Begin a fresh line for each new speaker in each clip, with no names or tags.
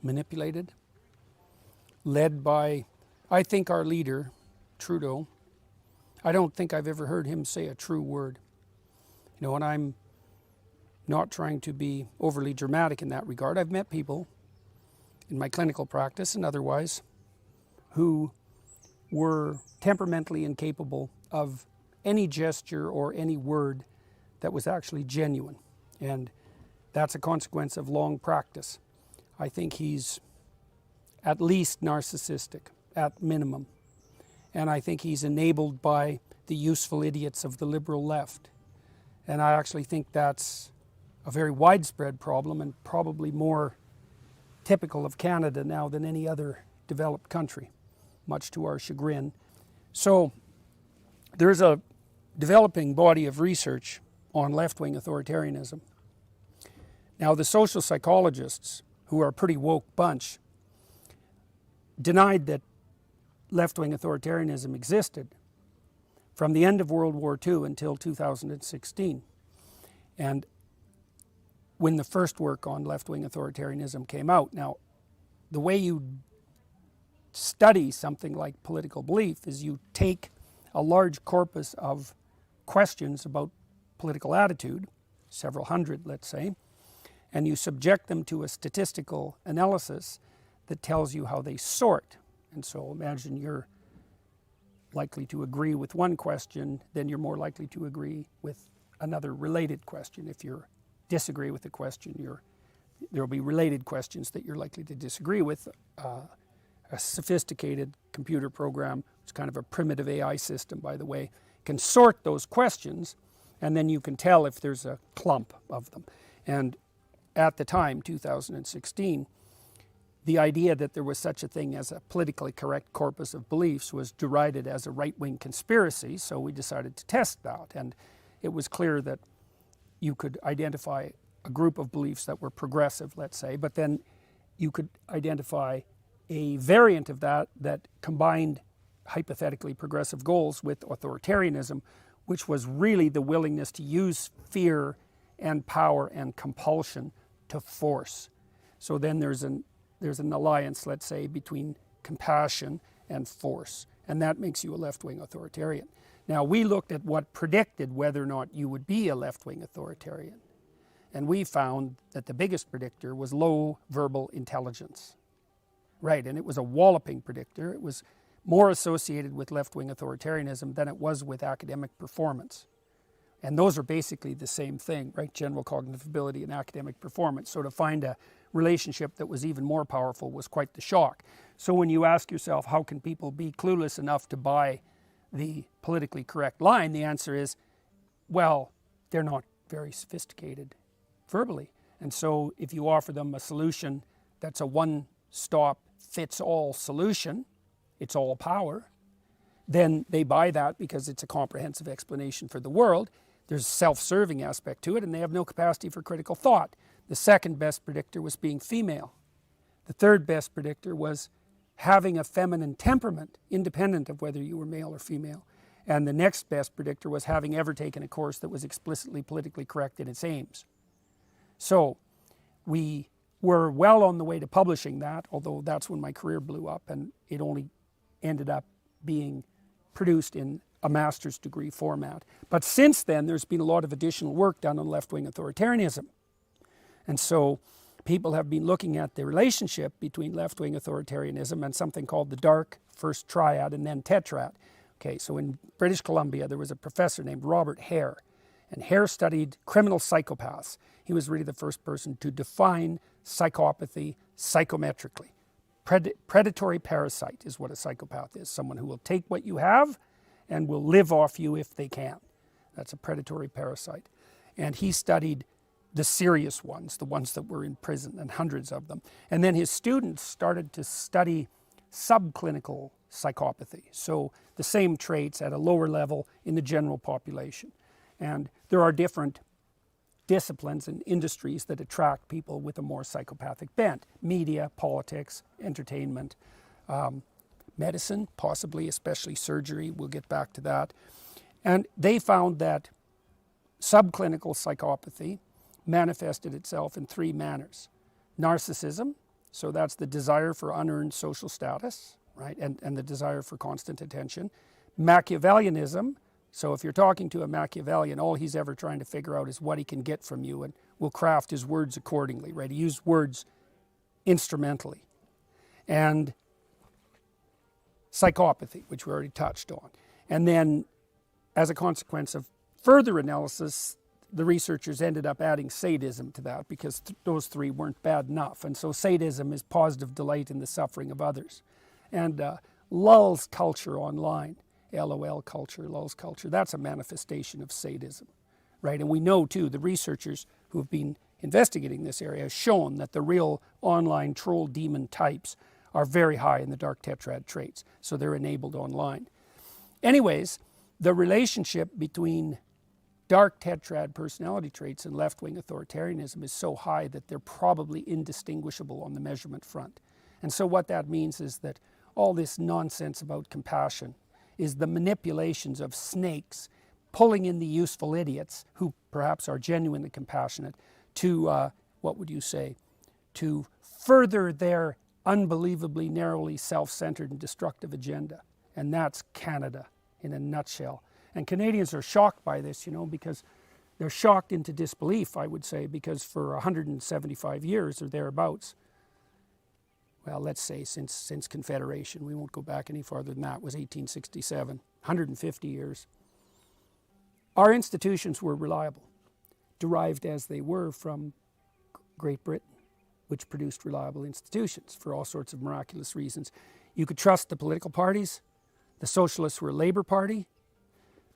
manipulated, led by, I think, our leader, Trudeau. I don't think I've ever heard him say a true word. And I'm not trying to be overly dramatic in that regard. I've met people in my clinical practice and otherwise who were temperamentally incapable of any gesture or any word that was actually genuine. And that's a consequence of long practice. I think he's at least narcissistic, at minimum. And I think he's enabled by the useful idiots of the liberal left. And I actually think that's a very widespread problem and probably more typical of Canada now than any other developed country, much to our chagrin. So there's a developing body of research on left-wing authoritarianism. Now, the social psychologists, who are a pretty woke bunch, denied that left-wing authoritarianism existed from the end of World War II until 2016. And when the first work on left-wing authoritarianism came out. Now, the way you study something like political belief is you take a large corpus of questions about political attitude, several hundred, let's say, and you subject them to a statistical analysis that tells you how they sort. And so imagine you're likely to agree with one question, then you're more likely to agree with another related question. If you disagree with the question, there will be related questions that you're likely to disagree with. A sophisticated computer program, it's kind of a primitive AI system, by the way, can sort those questions, and then you can tell if there's a clump of them. And at the time, 2016, the idea that there was such a thing as a politically correct corpus of beliefs was derided as a right-wing conspiracy, so we decided to test that. And it was clear that you could identify a group of beliefs that were progressive, let's say, but then you could identify a variant of that that combined hypothetically progressive goals with authoritarianism, which was really the willingness to use fear and power and compulsion to force. So then there's an alliance, let's say, between compassion and force, and that makes you a left-wing authoritarian. Now, we looked at what predicted whether or not you would be a left-wing authoritarian, and we found that the biggest predictor was low verbal intelligence. Right, and it was a walloping predictor. It was more associated with left-wing authoritarianism than it was with academic performance. And those are basically the same thing, right? General cognitive ability and academic performance. So to find a relationship that was even more powerful was quite the shock. So when you ask yourself, how can people be clueless enough to buy the politically correct line, the answer is, well, they're not very sophisticated verbally. And so if you offer them a solution that's a one-stop fits all solution, it's all power, then they buy that because it's a comprehensive explanation for the world. There's a self-serving aspect to it, and they have no capacity for critical thought. The second best predictor was being female. The third best predictor was having a feminine temperament, independent of whether you were male or female. And the next best predictor was having ever taken a course that was explicitly politically correct in its aims. So we were well on the way to publishing that, although that's when my career blew up, and it only ended up being produced in a master's degree format. But since then, there's been a lot of additional work done on left-wing authoritarianism. And so people have been looking at the relationship between left-wing authoritarianism and something called the dark first triad and then tetrad. Okay, so in British Columbia, there was a professor named Robert Hare, and Hare studied criminal psychopaths. He was really the first person to define psychopathy psychometrically. Predatory parasite is what a psychopath is, someone who will take what you have and will live off you if they can. That's a predatory parasite. And he studied the serious ones, the ones that were in prison, and hundreds of them. And then his students started to study subclinical psychopathy, so the same traits at a lower level in the general population. And there are different disciplines and industries that attract people with a more psychopathic bent. Media, politics, entertainment, medicine, possibly, especially surgery. We'll get back to that. And they found that subclinical psychopathy manifested itself in three manners. narcissism, so that's the desire for unearned social status, right, and the desire for constant attention. Machiavellianism, so if you're talking to a Machiavellian, all he's ever trying to figure out is what he can get from you and will craft his words accordingly, right? He used words instrumentally. And psychopathy, which we already touched on. And then, as a consequence of further analysis, the researchers ended up adding sadism to that because those three weren't bad enough. And so sadism is positive delight in the suffering of others. And lulz culture online, LOL culture, lulz culture, that's a manifestation of sadism, right? And we know too, the researchers who have been investigating this area have shown that the real online troll demon types are very high in the dark tetrad traits, so they're enabled online. Anyways, the relationship between dark tetrad personality traits and left-wing authoritarianism is so high that they're probably indistinguishable on the measurement front. And so what that means is that all this nonsense about compassion is the manipulations of snakes pulling in the useful idiots who perhaps are genuinely compassionate to, what would you say, to further their unbelievably narrowly self-centered and destructive agenda. And that's Canada in a nutshell. And Canadians are shocked by this, you know, because they're shocked into disbelief, I would say, because for 175 years or thereabouts, well, let's say since Confederation, we won't go back any farther than that, was 1867, 150 years, our institutions were reliable, derived as they were from Great Britain, which produced reliable institutions for all sorts of miraculous reasons. You could trust the political parties. The Socialists were a Labour Party.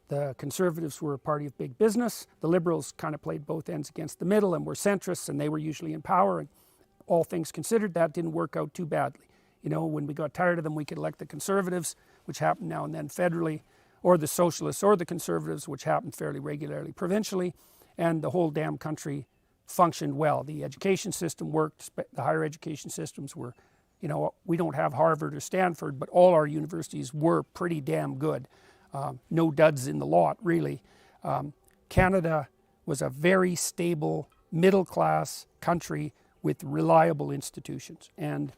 The Conservatives were a party of big business. The Liberals kind of played both ends against the middle and were centrists, and they were usually in power. And all things considered, that didn't work out too badly. You know, when we got tired of them, we could elect the Conservatives, which happened now and then federally, or the Socialists or the Conservatives, which happened fairly regularly provincially, and the whole damn country functioned well. The education system worked, the higher education systems were, you know, we don't have Harvard or Stanford, but all our universities were pretty damn good. No duds in the lot, really. Canada was a very stable, middle-class country with reliable institutions, and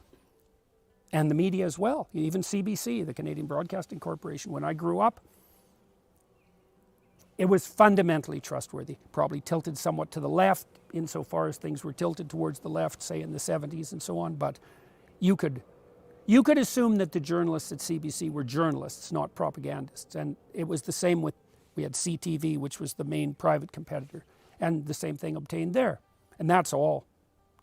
the media as well. Even CBC, the Canadian Broadcasting Corporation, when I grew up, it was fundamentally trustworthy, probably tilted somewhat to the left insofar as things were tilted towards the left, say in the 70s and so on, but you could assume that the journalists at CBC were journalists, not propagandists. And it was the same with, we had CTV, which was the main private competitor, and the same thing obtained there. And that's all.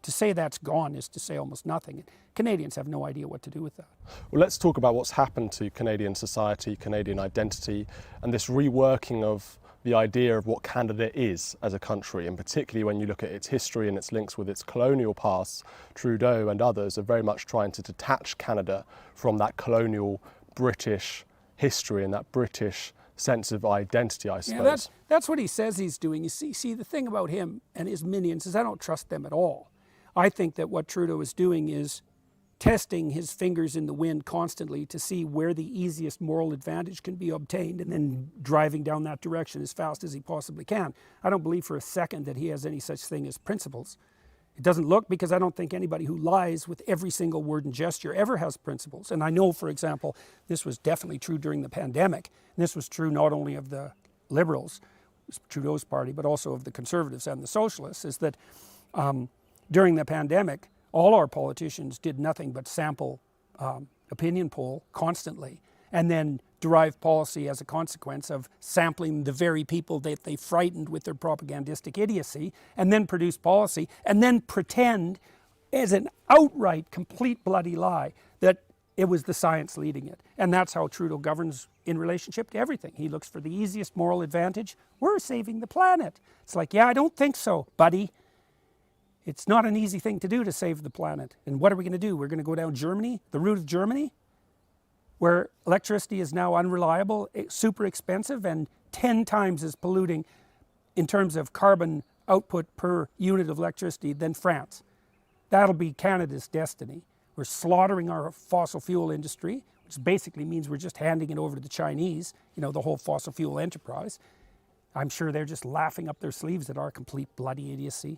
To say that's gone is to say almost nothing. Canadians have no idea what to do with that.
Well, let's talk about what's happened to Canadian society, Canadian identity, and this reworking of the idea of what Canada is as a country, and particularly when you look at its history and its links with its colonial past. Trudeau and others are very much trying to detach Canada from that colonial British history and that British sense of identity, I suppose.
Yeah, that's what he says he's doing. You see, the thing about him and his minions is I don't trust them at all. I think that what Trudeau is doing is testing his fingers in the wind constantly to see where the easiest moral advantage can be obtained and then driving down that direction as fast as he possibly can. I don't believe for a second that he has any such thing as principles. It doesn't look, because I don't think anybody who lies with every single word and gesture ever has principles. And I know, for example, this was definitely true during the pandemic. And this was true not only of the Liberals, Trudeau's party, but also of the Conservatives and the Socialists, is that during the pandemic, all our politicians did nothing but sample opinion poll constantly and then derive policy as a consequence of sampling the very people that they frightened with their propagandistic idiocy, and then produce policy and then pretend as an outright complete bloody lie that it was the science leading it. And that's how Trudeau governs in relationship to everything. He looks for the easiest moral advantage. We're saving the planet. It's like, yeah, I don't think so, buddy. It's not an easy thing to do to save the planet. And what are we going to do? We're going to go down Germany, the route of Germany, where electricity is now unreliable, super expensive, and 10 times as polluting in terms of carbon output per unit of electricity than France. That'll be Canada's destiny. We're slaughtering our fossil fuel industry, which basically means we're just handing it over to the Chinese, you know, the whole fossil fuel enterprise. I'm sure they're just laughing up their sleeves at our complete bloody idiocy.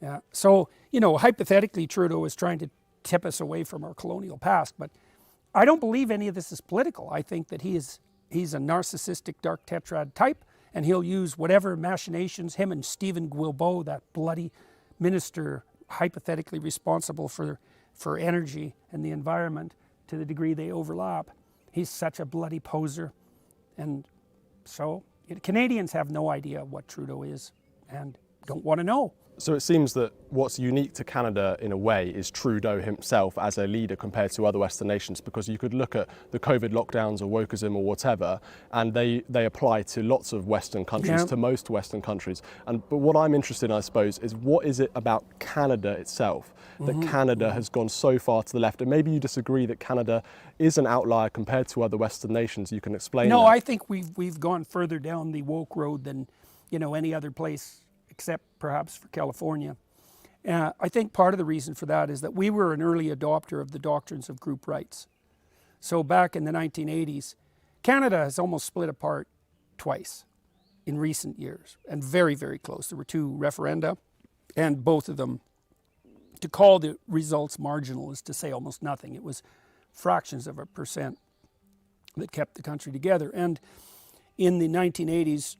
Yeah. So, hypothetically, Trudeau is trying to tip us away from our colonial past, but I don't believe any of this is political. I think that he's a narcissistic dark tetrad type, and he'll use whatever machinations, him and Stephen Guilbeault, that bloody minister hypothetically responsible for energy and the environment, to the degree they overlap. He's such a bloody poser. And so Canadians have no idea what Trudeau is and don't want to know.
So it seems that what's unique to Canada in a way is Trudeau himself as a leader compared to other Western nations, because you could look at the COVID lockdowns or wokeism or whatever, and they apply to lots of Western countries,
Yeah.
to most Western countries. But what I'm interested in, I suppose, is what is it about Canada itself that Canada has gone so far to the left? And maybe you disagree that Canada is an outlier compared to other Western nations. You can explain
No,
that.
I think we've gone further down the woke road than any other place, except perhaps for California. I think part of the reason for that is that we were an early adopter of the doctrines of group rights. So back in the 1980s, Canada has almost split apart twice in recent years, and very, very close. There were 2 referenda, and both of them, to call the results marginal is to say almost nothing. It was fractions of a percent that kept the country together. And in the 1980s,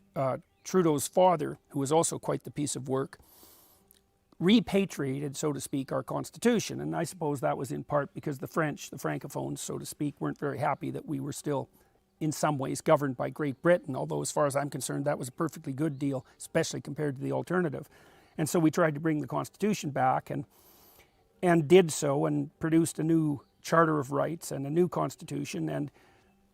Trudeau's father, who was also quite the piece of work, repatriated, so to speak, our Constitution. And I suppose that was in part because the French, the Francophones, so to speak, weren't very happy that we were still, in some ways, governed by Great Britain, although as far as I'm concerned, that was a perfectly good deal, especially compared to the alternative. And so we tried to bring the Constitution back and did so, and produced a new Charter of Rights and a new Constitution, and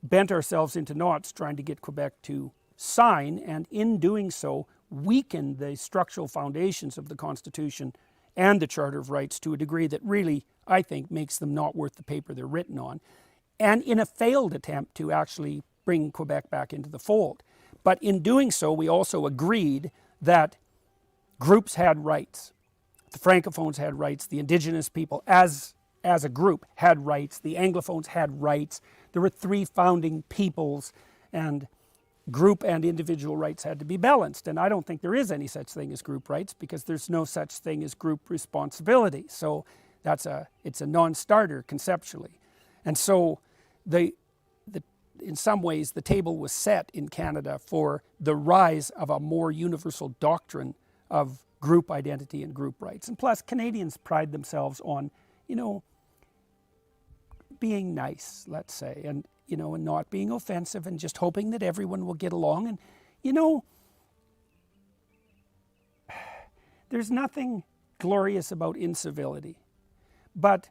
bent ourselves into knots trying to get Quebec to sign, and in doing so weaken the structural foundations of the Constitution and the Charter of Rights to a degree that really, I think, makes them not worth the paper they're written on, and in a failed attempt to actually bring Quebec back into the fold. But in doing so, we also agreed that groups had rights. The Francophones had rights, the Indigenous people as a group had rights, the Anglophones had rights. There were 3 founding peoples, and group and individual rights had to be balanced. And I don't think there is any such thing as group rights, because there's no such thing as group responsibility. So it's a non-starter conceptually. And so in some ways the table was set in Canada for the rise of a more universal doctrine of group identity and group rights. And plus, Canadians pride themselves on, being nice, let's say, and not being offensive, and just hoping that everyone will get along. And there's nothing glorious about incivility, but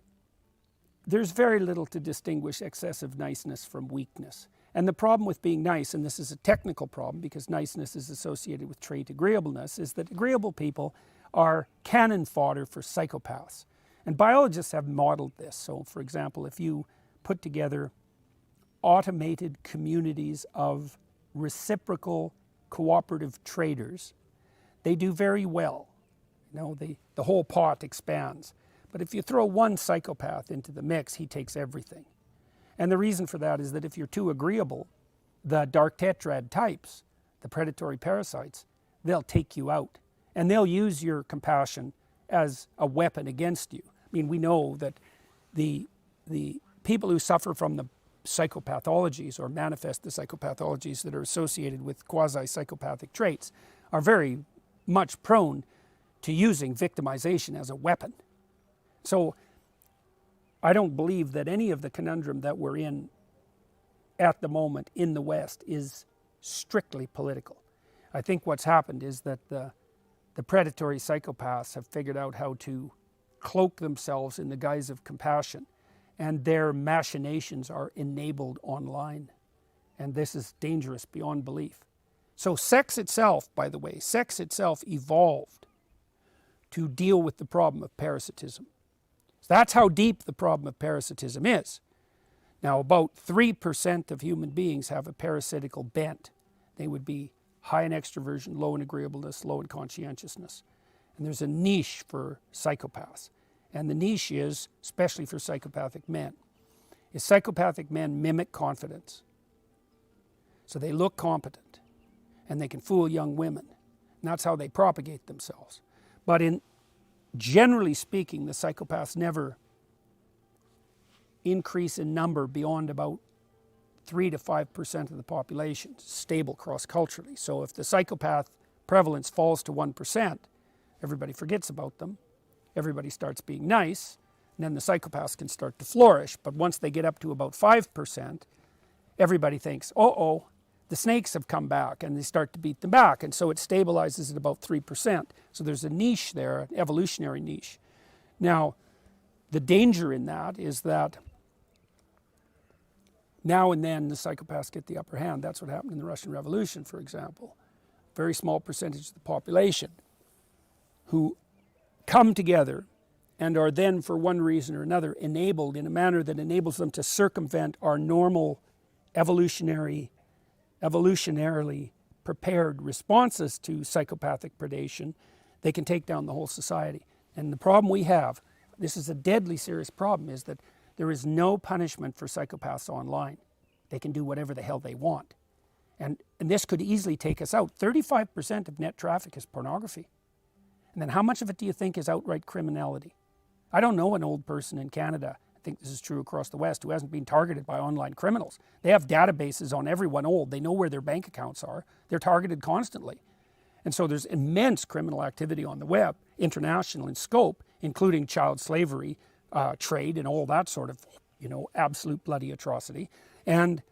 there's very little to distinguish excessive niceness from weakness. And the problem with being nice, and this is a technical problem because niceness is associated with trait agreeableness, is that agreeable people are cannon fodder for psychopaths. And biologists have modeled this. So, for example, if you put together automated communities of reciprocal cooperative traders, they do very well. The whole pot expands. But if you throw one psychopath into the mix, he takes everything. And the reason for that is that if you're too agreeable, the dark tetrad types, the predatory parasites, they'll take you out. And they'll use your compassion as a weapon against you. I mean, we know that the people who suffer from the psychopathologies or manifest the psychopathologies that are associated with quasi-psychopathic traits are very much prone to using victimization as a weapon. So I don't believe that any of the conundrum that we're in at the moment in the West is strictly political. I think what's happened is that the predatory psychopaths have figured out how to cloak themselves in the guise of compassion, and their machinations are enabled online. And this is dangerous beyond belief. So sex itself, by the way, sex itself evolved to deal with the problem of parasitism. So that's how deep the problem of parasitism is. Now, about 3% of human beings have a parasitical bent. They would be high in extroversion, low in agreeableness, low in conscientiousness. And there's a niche for psychopaths. And the niche is, especially for psychopathic men, is psychopathic men mimic confidence. So they look competent, and they can fool young women. And that's how they propagate themselves. But in generally speaking, the psychopaths never increase in number beyond about 3 to 5% of the population, stable cross-culturally. So if the psychopath prevalence falls to 1%, everybody forgets about them, everybody starts being nice, and then the psychopaths can start to flourish. But once they get up to about 5%, everybody thinks, uh-oh, the snakes have come back, and they start to beat them back, and so it stabilizes at about 3%. So there's a niche there, an evolutionary niche. Now, the danger in that is that now and then the psychopaths get the upper hand. That's what happened in the Russian Revolution, for example. Very small percentage of the population who come together and are then, for one reason or another, enabled in a manner that enables them to circumvent our normal evolutionarily prepared responses to psychopathic predation. They can take down the whole society. And the problem we have, this is a deadly serious problem, is that there is no punishment for psychopaths online. They can do whatever the hell they want. And this could easily take us out. 35% of net traffic is pornography. And then how much of it do you think is outright criminality? I don't know an old person in Canada, I think this is true across the West, who hasn't been targeted by online criminals. They have databases on everyone old. They know where their bank accounts are. They're targeted constantly. And so there's immense criminal activity on the web, international in scope, including child slavery, trade, and all that sort of, absolute bloody atrocity. And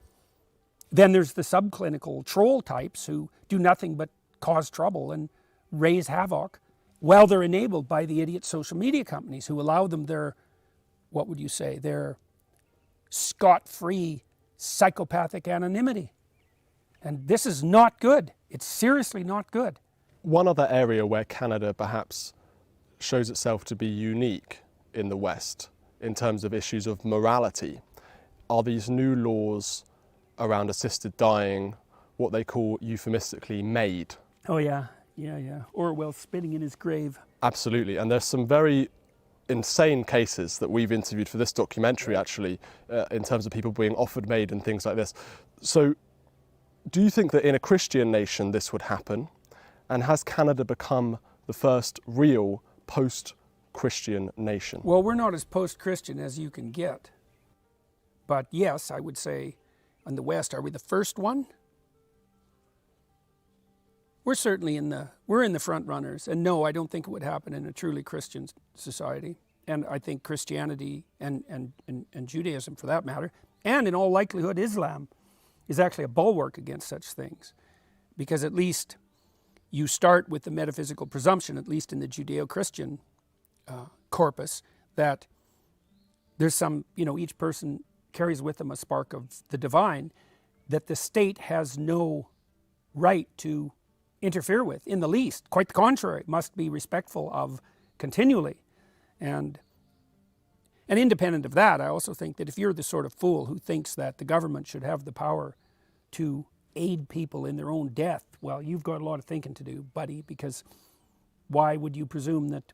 then there's the subclinical troll types who do nothing but cause trouble and raise havoc, while they're enabled by the idiot social media companies who allow them their, what would you say, their scot-free psychopathic anonymity. And this is not good. It's seriously not good.
One other area where Canada perhaps shows itself to be unique in the West in terms of issues of morality are these new laws around assisted dying, what they call euphemistically MAID.
Oh yeah. Orwell spitting in his grave.
Absolutely, and there's some very insane cases that we've interviewed for this documentary actually, in terms of people being offered MAID and things like this. So do you think that in a Christian nation this would happen? And has Canada become the first real post-Christian nation?
Well, we're not as post-Christian as you can get. But yes, I would say in the West, are we the first one? We're certainly in the front runners. And no, I don't think it would happen in a truly Christian society. And I think Christianity and Judaism, for that matter, and in all likelihood Islam, is actually a bulwark against such things. Because at least you start with the metaphysical presumption, at least in the Judeo-Christian corpus, that there's some, each person carries with them a spark of the divine that the state has no right to interfere with in the least. Quite the contrary, must be respectful of continually. And independent of that, I also think that if you're the sort of fool who thinks that the government should have the power to aid people in their own death, well, you've got a lot of thinking to do, buddy, because why would you presume that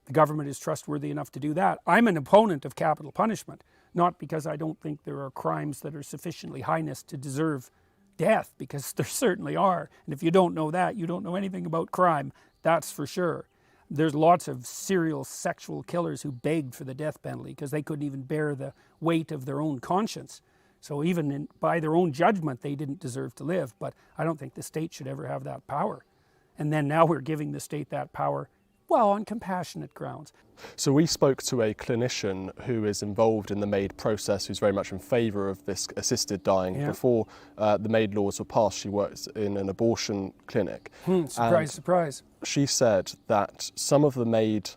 the government is trustworthy enough to do that? I'm an opponent of capital punishment, not because I don't think there are crimes that are sufficiently heinous to deserve death, because there certainly are. And if you don't know that, you don't know anything about crime, that's for sure. There's lots of serial sexual killers who begged for the death penalty because they couldn't even bear the weight of their own conscience. So even by their own judgment, they didn't deserve to live. But I don't think the state should ever have that power. And then now we're giving the state that power, well, on compassionate grounds.
So we spoke to a clinician who is involved in the MAID process, who's very much in favour of this assisted dying. Yeah. Before the MAID laws were passed, she worked in an abortion clinic.
Surprise.
She said that some of the MAID,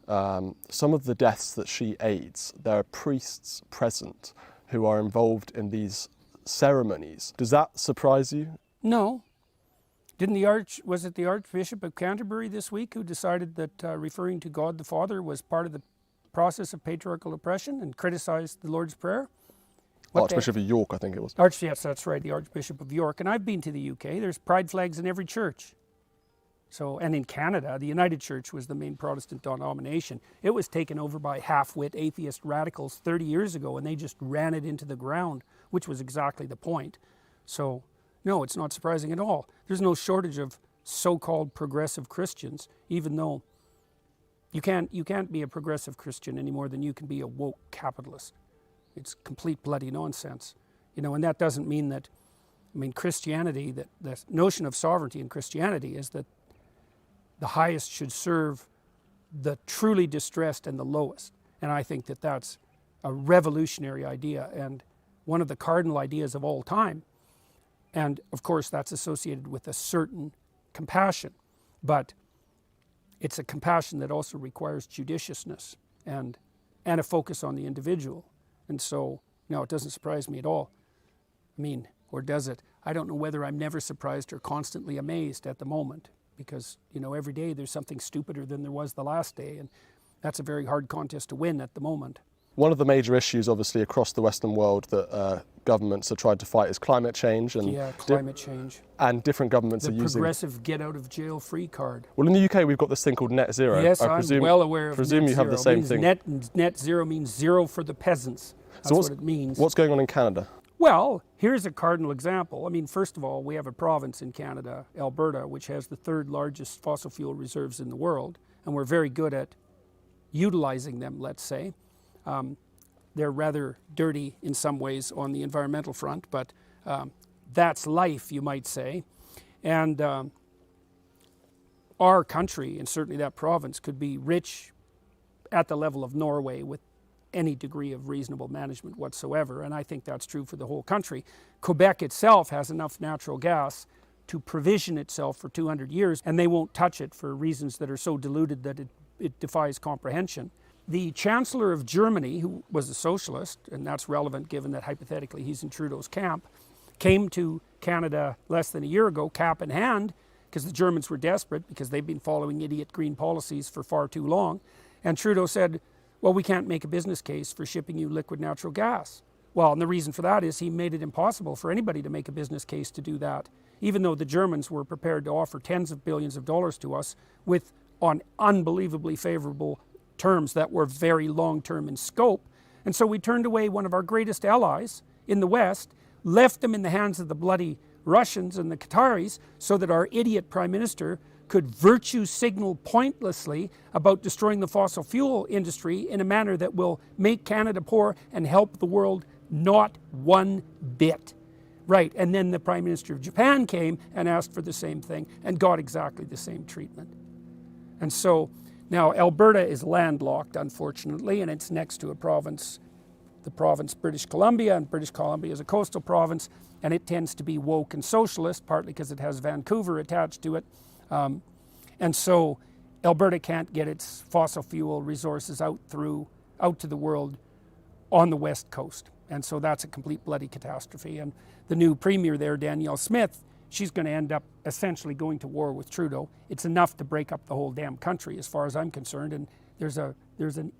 some of the deaths that she aids, there are priests present who are involved in these ceremonies. Does that surprise you?
No. Was it the Archbishop of Canterbury this week who decided that referring to God the Father was part of the process of patriarchal oppression and criticized the Lord's Prayer?
Archbishop of York, I think it was.
Yes, that's right, the Archbishop of York. And I've been to the UK. There's pride flags in every church. And in Canada, the United Church was the main Protestant denomination. It was taken over by half-wit atheist radicals 30 years ago, and they just ran it into the ground, which was exactly the point. So no, it's not surprising at all. There's no shortage of so-called progressive Christians, even though You can't be a progressive Christian any more than you can be a woke capitalist. It's complete bloody nonsense. And that doesn't mean that, Christianity, that the notion of sovereignty in Christianity is that the highest should serve the truly distressed and the lowest. And I think that that's a revolutionary idea and one of the cardinal ideas of all time. And of course that's associated with a certain compassion, but it's a compassion that also requires judiciousness and a focus on the individual. And so, no, it doesn't surprise me at all. Or does it? I don't know whether I'm never surprised or constantly amazed at the moment, because, every day there's something stupider than there was the last day, and that's a very hard contest to win at the moment.
One of the major issues, obviously, across the Western world that governments have tried to fight is climate change. And
climate change.
And different governments are using...
The progressive get-out-of-jail-free card.
Well, in the UK, we've got this thing called net zero.
Yes, I'm well aware of net zero.
Presume you have the same thing.
Net zero means zero for the peasants. That's what it means.
What's going on in Canada?
Well, here's a cardinal example. First of all, we have a province in Canada, Alberta, which has the third largest fossil fuel reserves in the world, and we're very good at utilizing them, let's say. They're rather dirty in some ways on the environmental front, but that's life, you might say. And our country, and certainly that province, could be rich at the level of Norway with any degree of reasonable management whatsoever, and I think that's true for the whole country. Quebec itself has enough natural gas to provision itself for 200 years, and they won't touch it for reasons that are so diluted that it defies comprehension. The Chancellor of Germany, who was a socialist, and that's relevant given that hypothetically he's in Trudeau's camp, came to Canada less than a year ago, cap in hand, because the Germans were desperate because they've been following idiot green policies for far too long. And Trudeau said, well, we can't make a business case for shipping you liquid natural gas. Well, and the reason for that is he made it impossible for anybody to make a business case to do that, even though the Germans were prepared to offer tens of billions of dollars to us on unbelievably favorable terms that were very long-term in scope. And so we turned away one of our greatest allies in the West, left them in the hands of the bloody Russians and the Qataris so that our idiot prime minister could virtue signal pointlessly about destroying the fossil fuel industry in a manner that will make Canada poor and help the world not one bit. Right, and then the Prime Minister of Japan came and asked for the same thing and got exactly the same treatment. And so now Alberta is landlocked, unfortunately, and it's next to a province, the province British Columbia, and British Columbia is a coastal province, and it tends to be woke and socialist, partly because it has Vancouver attached to it. And so Alberta can't get its fossil fuel resources out to the world on the west coast. And so that's a complete bloody catastrophe. And the new premier there, Danielle Smith, she's going to end up essentially going to war with Trudeau. It's enough to break up the whole damn country as far as I'm concerned. And there's an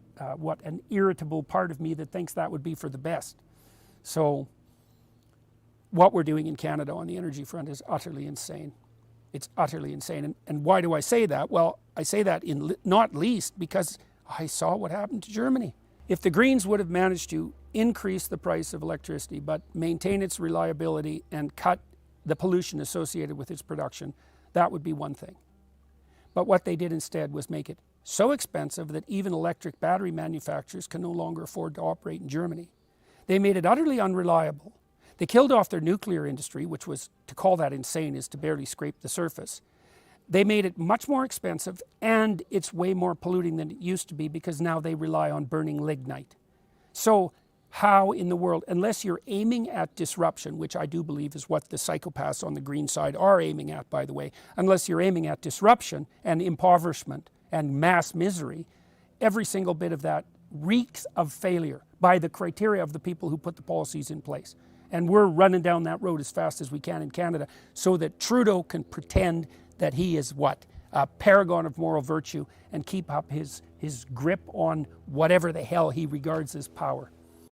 irritable part of me that thinks that would be for the best. So what we're doing in Canada on the energy front is utterly insane. It's utterly insane. And why do I say that? Well, I say that not least because I saw what happened to Germany. If the Greens would have managed to increase the price of electricity but maintain its reliability and cut the pollution associated with its production, that would be one thing. But what they did instead was make it so expensive that even electric battery manufacturers can no longer afford to operate in Germany. They made it utterly unreliable. They killed off their nuclear industry, which was, to call that insane is to barely scrape the surface. They made it much more expensive, and it's way more polluting than it used to be because now they rely on burning lignite. So how in the world, unless you're aiming at disruption, which I do believe is what the psychopaths on the green side are aiming at, by the way, unless you're aiming at disruption and impoverishment and mass misery, every single bit of that reeks of failure by the criteria of the people who put the policies in place. And we're running down that road as fast as we can in Canada so that Trudeau can pretend that he is what? A paragon of moral virtue and keep up his grip on whatever the hell he regards as power.